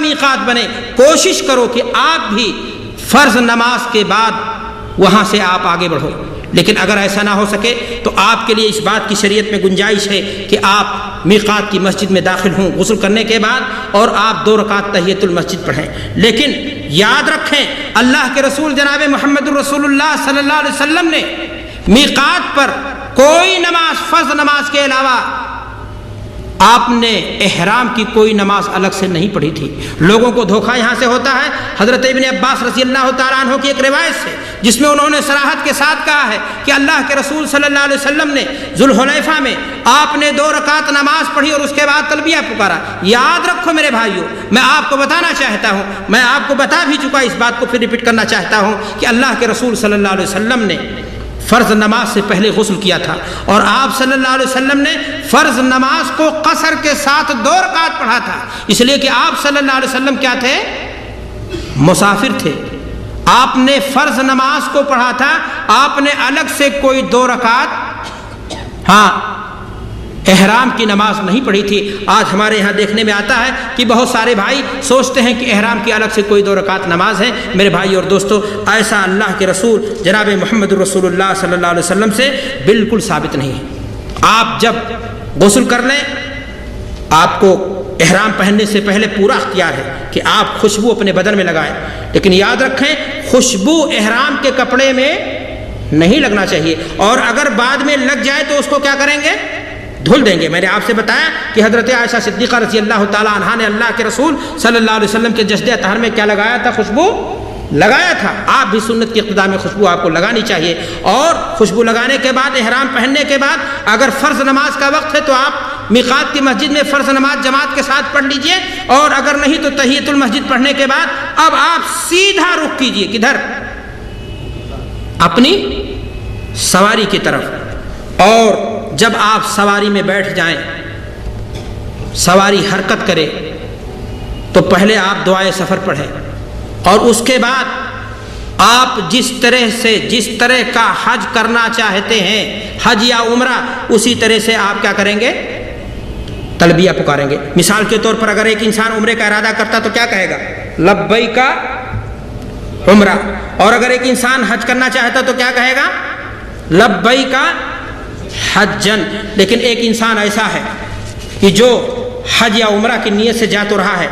میقات بنے، کوشش کرو کہ آپ بھی فرض نماز کے بعد وہاں سے آپ آگے بڑھو۔ لیکن اگر ایسا نہ ہو سکے تو آپ کے لیے اس بات کی شریعت میں گنجائش ہے کہ آپ میقات کی مسجد میں داخل ہوں غسل کرنے کے بعد، اور آپ 2 رکعت تحیۃ المسجد پڑھیں۔ لیکن یاد رکھیں، اللہ کے رسول جناب محمد رسول اللہ صلی اللہ علیہ وسلم نے میقات پر کوئی نماز فرض نماز کے علاوہ آپ نے احرام کی کوئی نماز الگ سے نہیں پڑھی تھی۔ لوگوں کو دھوکہ یہاں سے ہوتا ہے حضرت ابن عباس رضی اللہ تعالیٰ عنہ کی ایک روایت سے، جس میں انہوں نے صراحت کے ساتھ کہا ہے کہ اللہ کے رسول صلی اللہ علیہ وسلم نے ذوالحلیفہ میں آپ نے 2 رکعت نماز پڑھی اور اس کے بعد تلبیہ پکارا۔ یاد رکھو میرے بھائیوں، میں آپ کو بتانا چاہتا ہوں، میں آپ کو بتا بھی چکا، اس بات کو پھر ریپیٹ کرنا چاہتا ہوں کہ اللہ کے رسول صلی اللہ علیہ وسلم نے فرض نماز سے پہلے غسل کیا تھا، اور آپ صلی اللہ علیہ وسلم نے فرض نماز کو قصر کے ساتھ 2 رکعت پڑھا تھا، اس لیے کہ آپ صلی اللہ علیہ وسلم کیا تھے؟ مسافر تھے۔ آپ نے فرض نماز کو پڑھا تھا، آپ نے الگ سے کوئی 2 رکعت احرام کی نماز نہیں پڑھی تھی۔ آج ہمارے یہاں دیکھنے میں آتا ہے کہ بہت سارے بھائی سوچتے ہیں کہ احرام کی الگ سے کوئی 2 رکعت نماز ہے۔ میرے بھائی اور دوستو، ایسا اللہ کے رسول جناب محمد رسول اللہ صلی اللہ علیہ وسلم سے بالکل ثابت نہیں ہے۔ آپ جب غسل کر لیں، آپ کو احرام پہننے سے پہلے پورا اختیار ہے کہ آپ خوشبو اپنے بدن میں لگائیں، لیکن یاد رکھیں خوشبو احرام کے کپڑے میں نہیں لگنا چاہیے، اور اگر بعد میں لگ جائے تو اس کو کیا کریں گے؟ دھل دیں گے۔ میں نے آپ سے بتایا کہ حضرت عائشہ صدیقہ رضی اللہ تعالیٰ عنہا نے اللہ کے رسول صلی اللہ علیہ وسلم کے جسد اطہر میں کیا لگایا تھا؟ خوشبو لگایا تھا۔ آپ بھی سنت کی اقتداء میں خوشبو آپ کو لگانی چاہیے، اور خوشبو لگانے کے بعد احرام پہننے کے بعد اگر فرض نماز کا وقت ہے تو آپ میقات کی مسجد میں فرض نماز جماعت کے ساتھ پڑھ لیجئے، اور اگر نہیں تو تحیۃ المسجد پڑھنے کے بعد اب آپ سیدھا رخ کیجئے کدھر؟ اپنی سواری کی طرف، اور جب آپ سواری میں بیٹھ جائیں، سواری حرکت کرے، تو پہلے آپ دعائے سفر پڑھیں، اور اس کے بعد آپ جس طرح کا حج کرنا چاہتے ہیں، حج یا عمرہ، اسی طرح سے آپ کیا کریں گے؟ تلبیہ پکاریں گے۔ مثال کے طور پر اگر ایک انسان عمرے کا ارادہ کرتا تو کیا کہے گا؟ لبیک عمرہ۔ اور اگر ایک انسان حج کرنا چاہتا تو کیا کہے گا؟ لبیک حجن۔ لیکن ایک انسان ایسا ہے کہ جو حج یا عمرہ کی نیت سے جا تو رہا ہے،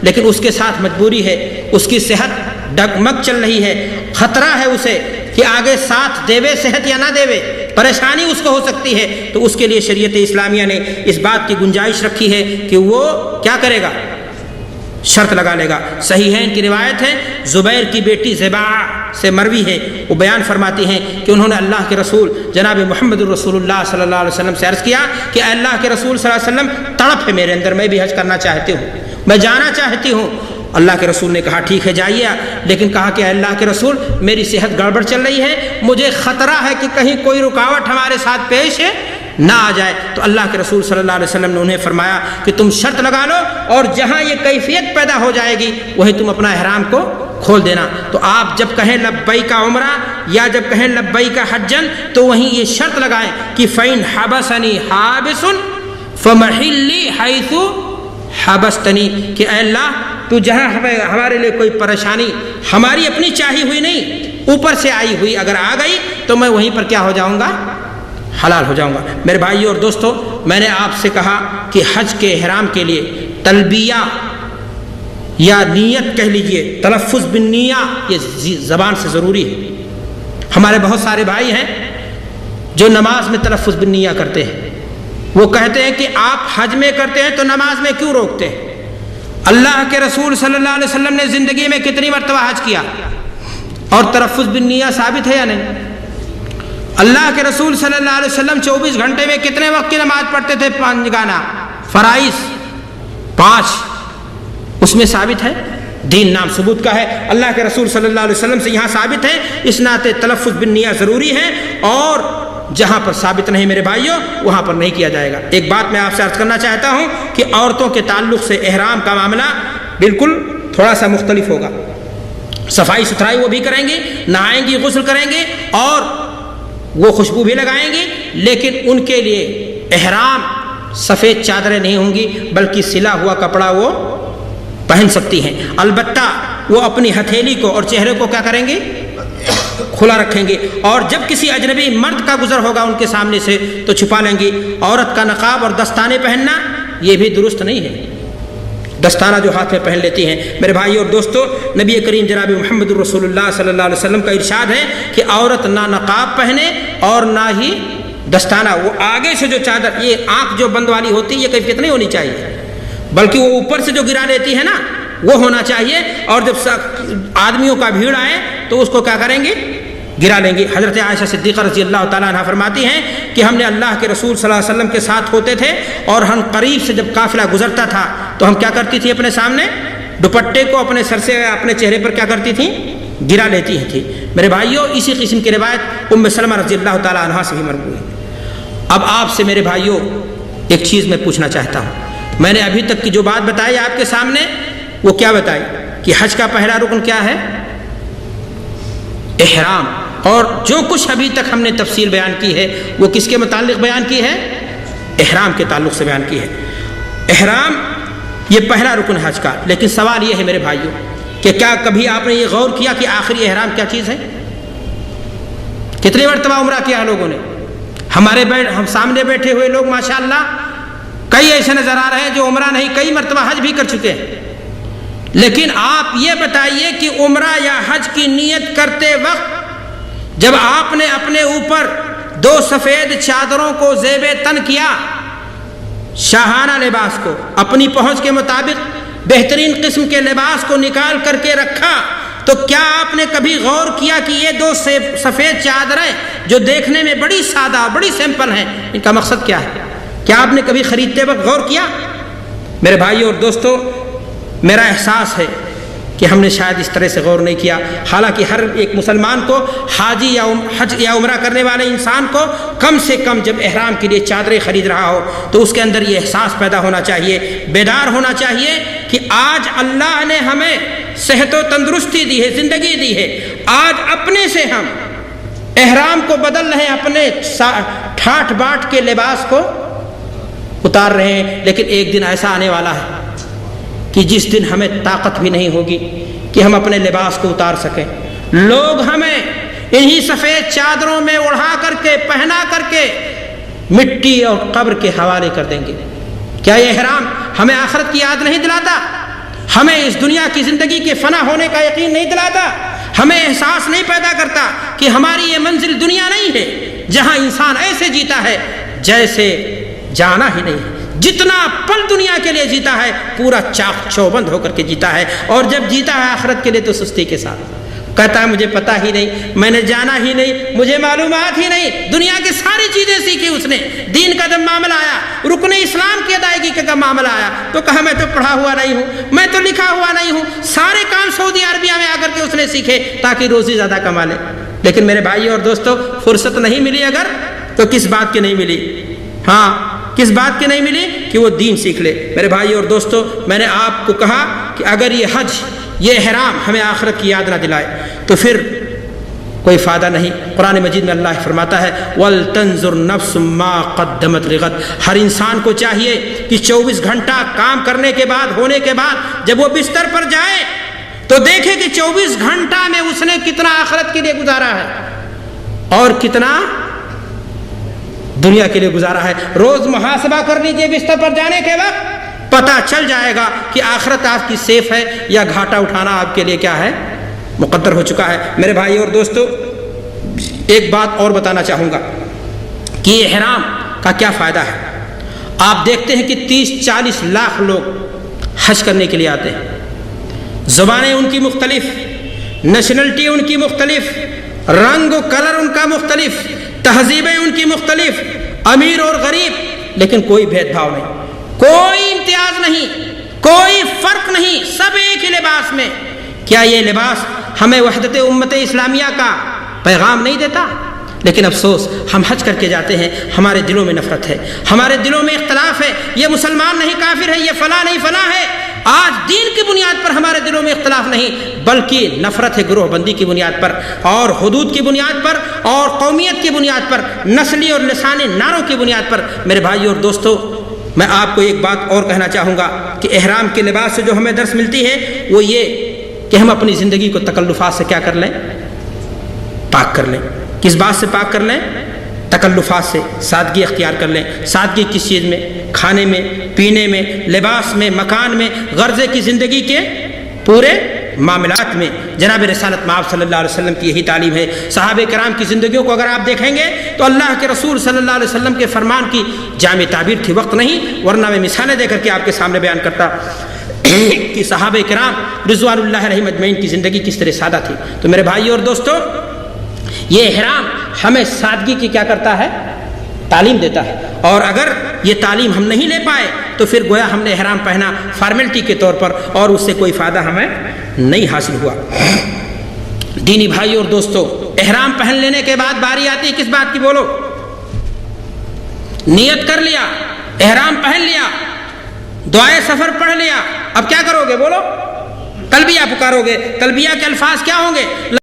لیکن اس کے ساتھ مجبوری ہے، اس کی صحت ڈگمگ چل رہی ہے، خطرہ ہے اسے کہ آگے ساتھ دیوے صحت یا نہ دیوے، پریشانی اس کو ہو سکتی ہے، تو اس کے لیے شریعت اسلامیہ نے اس بات کی گنجائش رکھی ہے کہ وہ کیا کرے گا؟ شرط لگا لے گا۔ صحیحین کی روایت ہے، زبیر کی بیٹی زباع سے مروی ہے، وہ بیان فرماتی ہیں کہ انہوں نے اللہ کے رسول جناب محمد رسول اللہ صلی اللہ علیہ وسلم سے عرض کیا کہ اے اللہ کے رسول صلی اللہ علیہ وسلم، تڑپ ہے میرے اندر، میں بھی حج کرنا چاہتی ہوں، میں جانا چاہتی ہوں۔ اللہ کے رسول نے کہا ٹھیک ہے جائیے، لیکن کہا کہ اے اللہ کے رسول، میری صحت گڑبڑ چل رہی ہے، مجھے خطرہ ہے کہ کہیں کوئی رکاوٹ ہمارے ساتھ پیش نہ آ جائے۔ تو اللہ کے رسول صلی اللہ علیہ وسلم نے انہیں فرمایا کہ تم شرط لگا لو، اور جہاں یہ کیفیت پیدا ہو جائے گی وہیں تم اپنا احرام کو کھول دینا۔ تو آپ جب کہیں لبیک عمرہ یا جب کہیں لبیک حجن، تو وہیں یہ شرط لگائیں کہ فَإِنْ حَبَسَنِي حَابِسٌ فَمَحِلِّي حَيْثُ حَبَسْتَنِي، کہ اے اللہ تو جہاں ہمارے لیے کوئی پریشانی ہماری اپنی چاہی ہوئی نہیں، اوپر سے آئی ہوئی اگر آ گئی تو میں وہیں پر کیا ہو جاؤں گا؟ حلال ہو جاؤں گا۔ میرے بھائیو اور دوستو، میں نے آپ سے کہا کہ حج کے احرام کے لیے تلبیہ یا نیت کہہ لیجئے، تلفظ بالنیہ، یہ زبان سے ضروری ہے۔ ہمارے بہت سارے بھائی ہیں جو نماز میں تلفظ بالنیہ کرتے ہیں، وہ کہتے ہیں کہ آپ حج میں کرتے ہیں تو نماز میں کیوں روکتے ہیں؟ اللہ کے رسول صلی اللہ علیہ وسلم نے زندگی میں کتنی مرتبہ حج کیا، اور تلفظ بالنیہ ثابت ہے یا نہیں؟ اللہ کے رسول صلی اللہ علیہ وسلم 24 گھنٹے میں کتنے وقت کی نماز پڑھتے تھے؟ 5 گانا فرائض 5، اس میں ثابت ہے، دین نام ثبوت کا ہے، اللہ کے رسول صلی اللہ علیہ وسلم سے یہاں ثابت ہے، اس ناطے تلفظ بالنیہ ضروری ہے، اور جہاں پر ثابت نہیں میرے بھائیوں وہاں پر نہیں کیا جائے گا۔ ایک بات میں آپ سے عرض کرنا چاہتا ہوں کہ عورتوں کے تعلق سے احرام کا معاملہ بالکل تھوڑا سا مختلف ہوگا۔ صفائی ستھرائی وہ بھی کریں گی، نہائیں گی، غسل کریں گے، اور وہ خوشبو بھی لگائیں گی، لیکن ان کے لیے احرام سفید چادریں نہیں ہوں گی، بلکہ سلا ہوا کپڑا وہ پہن سکتی ہیں، البتہ وہ اپنی ہتھیلی کو اور چہرے کو کیا کریں گے؟ کھلا رکھیں گے، اور جب کسی اجنبی مرد کا گزر ہوگا ان کے سامنے سے تو چھپا لیں گی۔ عورت کا نقاب اور دستانے پہننا یہ بھی درست نہیں ہے، دستانہ جو ہاتھ میں پہن لیتی ہیں۔ میرے بھائی اور دوستو، نبی کریم جناب محمد رسول اللہ صلی اللہ علیہ وسلم کا ارشاد ہے کہ عورت نہ نقاب پہنے اور نہ ہی دستانہ، وہ آگے سے جو چادر، یہ آنکھ جو بند والی ہوتی ہے یہ کیفیت نہیں ہونی چاہیے، بلکہ وہ اوپر سے جو گرا لیتی ہے نا وہ ہونا چاہیے، اور جب آدمیوں کا بھیڑ آئے تو اس کو کیا کریں گے؟ گرا لیں گے۔ حضرت عائشہ صدیقہ رضی اللہ تعالیٰ عنہ فرماتی ہیں کہ ہم نے اللہ کے رسول صلی اللہ علیہ وسلم کے ساتھ ہوتے تھے، اور ہم قریب سے جب قافلہ گزرتا تھا تو ہم کیا کرتی تھی؟ اپنے سامنے دوپٹے کو اپنے سر سے اپنے چہرے پر کیا کرتی تھیں؟ گرا لیتی تھی۔ میرے بھائیوں، اسی قسم کی روایت ام سلمہ رضی اللہ تعالیٰ عنہ سے بھی مروی ہے۔ اب آپ سے میرے بھائیوں ایک چیز میں پوچھنا چاہتا ہوں، میں نے ابھی تک کی جو بات بتائی آپ کے سامنے وہ کیا بتائی کہ حج کا پہلا رکن کیا ہے؟ احرام، اور جو کچھ ابھی تک ہم نے تفصیل بیان کی ہے وہ کس کے متعلق بیان کی ہے؟ احرام کے تعلق سے بیان کی ہے۔ احرام یہ پہلا رکن حج کا، لیکن سوال یہ ہے میرے بھائیوں کہ کیا کبھی آپ نے یہ غور کیا کہ آخری احرام کیا چیز ہے؟ کتنی مرتبہ عمرہ کیا لوگوں نے؟ ہم سامنے بیٹھے ہوئے لوگ ماشاءاللہ کئی ایسے نظر آ رہے ہیں جو عمرہ نہیں کئی مرتبہ حج بھی کر چکے ہیں، لیکن آپ یہ بتائیے کہ عمرہ یا حج کی نیت کرتے وقت جب آپ نے اپنے اوپر 2 سفید چادروں کو زیب تن کیا، شاہانہ لباس کو اپنی پہنچ کے مطابق بہترین قسم کے لباس کو نکال کر کے رکھا، تو کیا آپ نے کبھی غور کیا کہ یہ 2 سفید چادریں جو دیکھنے میں بڑی سادہ بڑی سمپل ہیں، ان کا مقصد کیا ہے؟ کیا آپ نے کبھی خریدتے وقت غور کیا؟ میرے بھائیو اور دوستو، میرا احساس ہے کہ ہم نے شاید اس طرح سے غور نہیں کیا، حالانکہ ہر ایک مسلمان کو، حاجی یا حج یا عمرہ کرنے والے انسان کو کم سے کم جب احرام کے لیے چادریں خرید رہا ہو تو اس کے اندر یہ احساس پیدا ہونا چاہیے، بیدار ہونا چاہیے کہ آج اللہ نے ہمیں صحت و تندرستی دی ہے، زندگی دی ہے، آج اپنے سے ہم احرام کو بدل رہے ہیں، اپنے ٹھاٹ باٹ کے لباس کو اتار رہے ہیں، لیکن ایک دن ایسا آنے والا ہے کہ جس دن ہمیں طاقت بھی نہیں ہوگی کہ ہم اپنے لباس کو اتار سکیں، لوگ ہمیں انہی سفید چادروں میں اڑھا کر کے پہنا کر کے مٹی اور قبر کے حوالے کر دیں گے۔ کیا یہ احرام ہمیں آخرت کی یاد نہیں دلاتا؟ ہمیں اس دنیا کی زندگی کے فنا ہونے کا یقین نہیں دلاتا؟ ہمیں احساس نہیں پیدا کرتا کہ ہماری یہ منزل دنیا نہیں ہے جہاں انسان ایسے جیتا ہے جیسے جانا ہی نہیں ہے، جتنا پل دنیا کے لیے جیتا ہے پورا چاق چوبند ہو کر کے جیتا ہے، اور جب جیتا ہے آخرت کے لیے تو سستی کے ساتھ کہتا ہے مجھے پتا ہی نہیں، میں نے جانا ہی نہیں، مجھے معلومات ہی نہیں، دنیا کی ساری چیزیں سیکھی اس نے، دین کا جب معاملہ آیا، رکن اسلام کی ادائیگی کا جب معاملہ آیا تو کہا میں تو پڑھا ہوا نہیں ہوں، میں تو لکھا ہوا نہیں ہوں، سارے کام سعودی عربیہ میں آ کر کے اس نے سیکھے تاکہ روزی زیادہ کما لے۔ لیکن میرے بھائی اور دوستو، فرصت نہیں ملی اگر تو کس بات کی نہیں ملی؟ ہاں، کس بات کی نہیں ملی؟ کہ وہ دین سیکھ لے۔ میرے بھائی اور دوستو، میں نے آپ کو کہا کہ اگر یہ حج، یہ احرام ہمیں آخرت کی یاد نہ دلائے تو پھر کوئی فائدہ نہیں۔ قرآن مجید میں اللہ فرماتا ہے وَلْتَنْظُرْ نَفْسٌ مَا قَدَّمَتْ لِغَدٍ، ہر انسان کو چاہیے کہ 24 گھنٹہ کام کرنے کے بعد، ہونے کے بعد جب وہ بستر پر جائے تو دیکھے کہ 24 گھنٹہ میں اس نے کتنا آخرت کے لیے گزارا ہے اور کتنا دنیا کے لیے گزارا ہے۔ روز محاسبہ کر لیجئے بستر پر جانے کے وقت، پتہ چل جائے گا کہ آخرت آپ کی سیف ہے یا گھاٹا اٹھانا آپ کے لیے کیا ہے؟ مقدر ہو چکا ہے۔ میرے بھائی اور دوستو، ایک بات اور بتانا چاہوں گا کہ احرام کا کیا فائدہ ہے۔ آپ دیکھتے ہیں کہ 30-40 لاکھ لوگ حج کرنے کے لیے آتے ہیں، زبانیں ان کی مختلف، نیشنلٹی ان کی مختلف، رنگ و کلر ان کا مختلف، تہذیبیں ان کی مختلف، امیر اور غریب، لیکن کوئی بھید بھاؤ نہیں، کوئی امتیاز نہیں، کوئی فرق نہیں، سب ایک ہی لباس میں۔ کیا یہ لباس ہمیں وحدت امت اسلامیہ کا پیغام نہیں دیتا؟ لیکن افسوس، ہم حج کر کے جاتے ہیں، ہمارے دلوں میں نفرت ہے، ہمارے دلوں میں اختلاف ہے، یہ مسلمان نہیں کافر ہے، یہ فلاں نہیں فلاں ہے۔ آج دین کی بنیاد پر ہمارے دلوں میں اختلاف نہیں، بلکہ نفرت ہے گروہ بندی کی بنیاد پر، اور حدود کی بنیاد پر، اور قومیت کی بنیاد پر، نسلی اور لسانی نعروں کی بنیاد پر۔ میرے بھائی اور دوستو، میں آپ کو ایک بات اور کہنا چاہوں گا کہ احرام کے لباس سے جو ہمیں درس ملتی ہے وہ یہ کہ ہم اپنی زندگی کو تکلفات سے کیا کر لیں؟ پاک کر لیں۔ کس بات سے پاک کر لیں؟ تکلفات سے، سادگی اختیار کر لیں۔ سادگی کس چیز میں؟ کھانے میں، پینے میں، لباس میں، مکان میں، غرضے کی زندگی کے پورے معاملات میں۔ جناب رسالت مآب صلی اللہ علیہ وسلم کی یہی تعلیم ہے۔ صحابہ کرام کی زندگیوں کو اگر آپ دیکھیں گے تو اللہ کے رسول صلی اللہ علیہ وسلم کے فرمان کی جامع تعبیر تھی، وقت نہیں، ورنہ میں مثالیں دے کر کے آپ کے سامنے بیان کرتا کہ صحابہ کرام رضوان اللہ علیہم اجمعین کی زندگی کس طرح سادہ تھی۔ تو میرے بھائیو اور دوستو، یہ احرام ہمیں سادگی کی کیا کرتا ہے؟ تعلیم دیتا ہے۔ اور اگر یہ تعلیم ہم نہیں لے پائے تو پھر گویا ہم نے احرام پہنا فارمیلٹی کے طور پر اور اس سے کوئی فائدہ ہمیں نہیں حاصل ہوا۔ دینی بھائی اور دوستو، احرام پہن لینے کے بعد باری آتی ہے کس بات کی؟ بولو۔ نیت کر لیا، احرام پہن لیا، دعائے سفر پڑھ لیا، اب کیا کرو گے؟ بولو۔ تلبیہ پکارو گے۔ تلبیہ کے الفاظ کیا ہوں گے؟